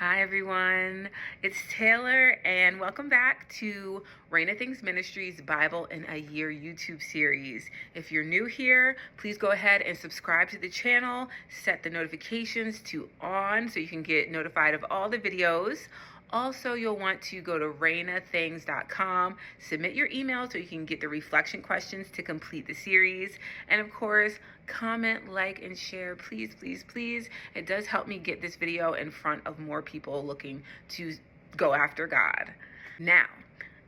Hi everyone, it's Taylor and welcome back to ReinaThings Ministries Bible in a Year YouTube series. If you're new here, please go ahead and subscribe to the channel, set the notifications to on so you can get notified of all the videos. Also, you'll want to go to ReinaThings.com, submit your email so you can get the reflection questions to complete the series. And of course, comment, like, and share, please, please, please. It does help me get this video in front of more people looking to go after God. Now,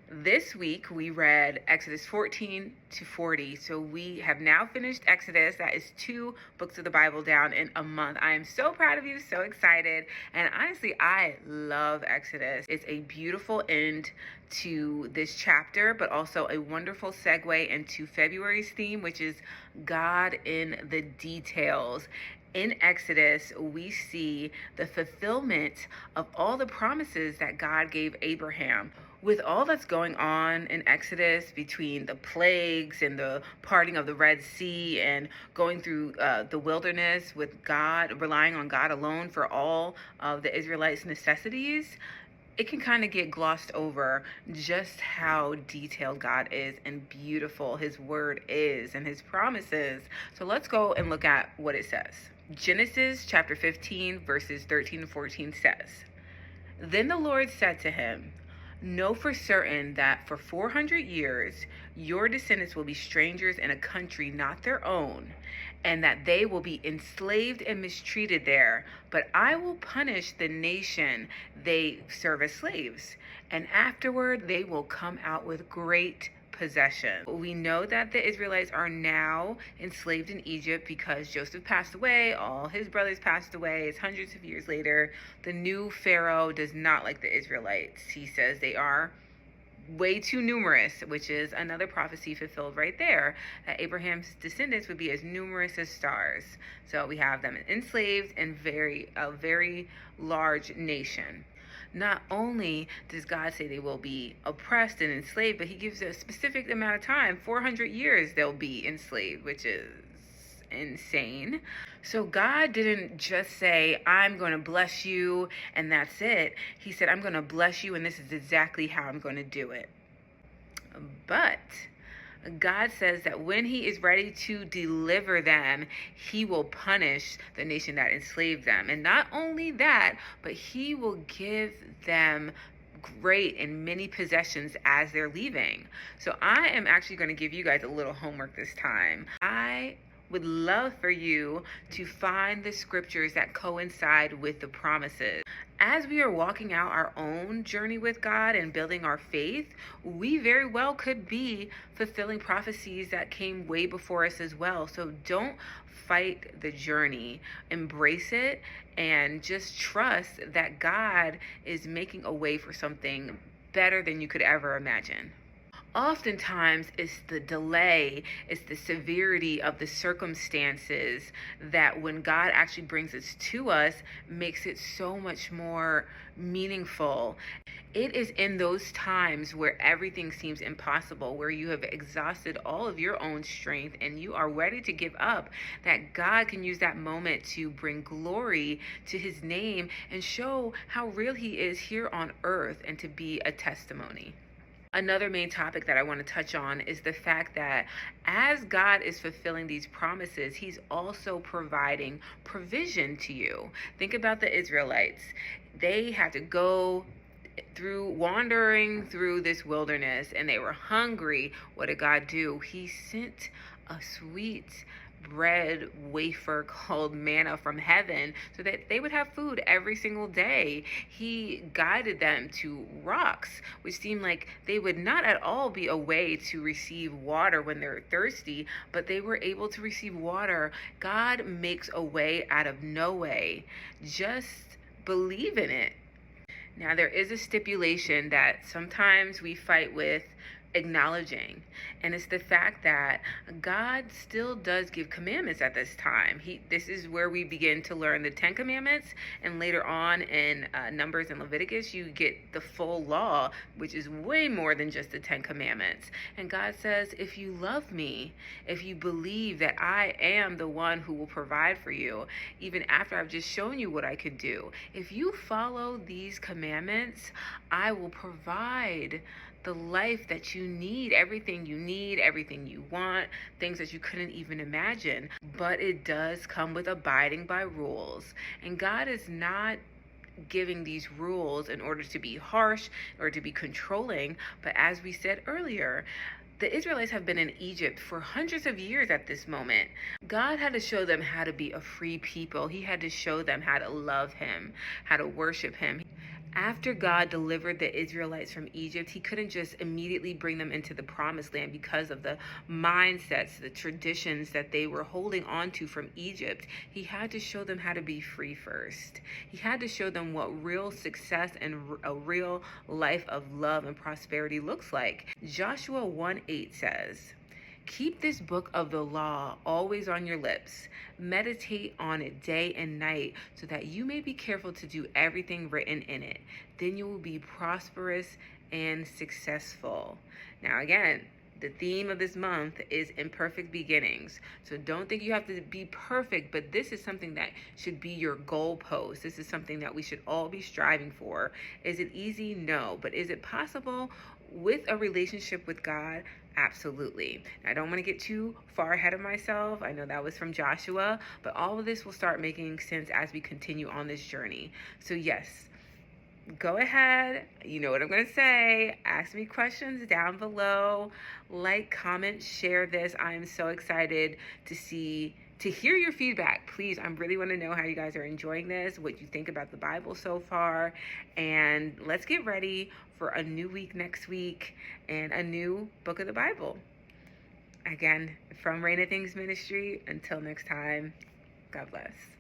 this week we read Exodus 14 to 40. So we have now finished Exodus. That is 2 books of the Bible down in a month. I am so proud of you, so excited. And honestly, I love Exodus. It's a beautiful end to this chapter, but also a wonderful segue into February's theme, which is God in the details. In Exodus, we see the fulfillment of all the promises that God gave Abraham. With all that's going on in Exodus between the plagues and the parting of the Red Sea and going through the wilderness with God, relying on God alone for all of the Israelites' necessities, it can kind of get glossed over just how detailed God is and beautiful His word is and His promises. So let's go and look at what it says. Genesis chapter 15 verses 13 and 14 says, "Then the Lord said to him, 'Know for certain that for 400 years your descendants will be strangers in a country not their own, and that they will be enslaved and mistreated there. But I will punish the nation they serve as slaves, and afterward they will come out with great possession.'" We know that the Israelites are now enslaved in Egypt because Joseph passed away, all his brothers passed away. It's hundreds of years later. The new Pharaoh does not like the Israelites. He says they are way too numerous, which is another prophecy fulfilled right there, that Abraham's descendants would be as numerous as stars. So we have them enslaved and a very large nation. Not only does God say they will be oppressed and enslaved, but He gives a specific amount of time, 400 years they'll be enslaved, which is insane. So God didn't just say, "I'm going to bless you," and that's it. He said, "I'm going to bless you, and this is exactly how I'm going to do it." But God says that when He is ready to deliver them, He will punish the nation that enslaved them. And not only that, but He will give them great and many possessions as they're leaving. So I am actually going to give you guys a little homework this time. I would love for you to find the scriptures that coincide with the promises. As we are walking out our own journey with God and building our faith, we very well could be fulfilling prophecies that came way before us as well. So don't fight the journey. Embrace it and just trust that God is making a way for something better than you could ever imagine. Oftentimes, it's the delay, it's the severity of the circumstances that when God actually brings it to us, makes it so much more meaningful. It is in those times where everything seems impossible, where you have exhausted all of your own strength and you are ready to give up, that God can use that moment to bring glory to His name and show how real He is here on earth and to be a testimony. Another main topic that I want to touch on is the fact that as God is fulfilling these promises, He's also providing provision to you. Think about the Israelites. They had to go wandering through this wilderness and they were hungry. What did God do? He sent a sweet bread wafer called manna from heaven so that they would have food every single day. He guided them to rocks, which seemed like they would not at all be a way to receive water when they're thirsty, but they were able to receive water. God makes a way out of no way. Just believe in it. Now, there is a stipulation that sometimes we fight with acknowledging. And it's the fact that God still does give commandments at this time. This is where we begin to learn the 10 commandments, and later on in Numbers and Leviticus you get the full law, which is way more than just the 10 commandments. And God says, if you love me, if you believe that I am the one who will provide for you, even after I've just shown you what I can do, if you follow these commandments, I will provide the life that you need, everything you want, things that you couldn't even imagine. But it does come with abiding by rules. And God is not giving these rules in order to be harsh or to be controlling. But as we said earlier, the Israelites have been in Egypt for hundreds of years at this moment. God had to show them how to be a free people. He had to show them how to love him, how to worship him. After God delivered the Israelites from Egypt, he couldn't just immediately bring them into the promised land because of the mindsets, the traditions that they were holding on to from Egypt. He had to show them how to be free first. He had to show them what real success and a real life of love and prosperity looks like. Joshua 1:8 says, "Keep this book of the law always on your lips. Meditate on it day and night so that you may be careful to do everything written in it. Then you will be prosperous and successful." Now again, the theme of this month is imperfect beginnings. So don't think you have to be perfect, but this is something that should be your goalpost. This is something that we should all be striving for. Is it easy? No. But is it possible with a relationship with God? Absolutely. I don't want to get too far ahead of myself. I know that was from Joshua, but all of this will start making sense as we continue on this journey. So yes, go ahead. You know what I'm going to say. Ask me questions down below. Like, comment, share this. I am so excited to hear your feedback. Please, I really want to know how you guys are enjoying this, what you think about the Bible so far. And let's get ready for a new week next week and a new book of the Bible. Again, from ReinaThings Ministry, until next time, God bless.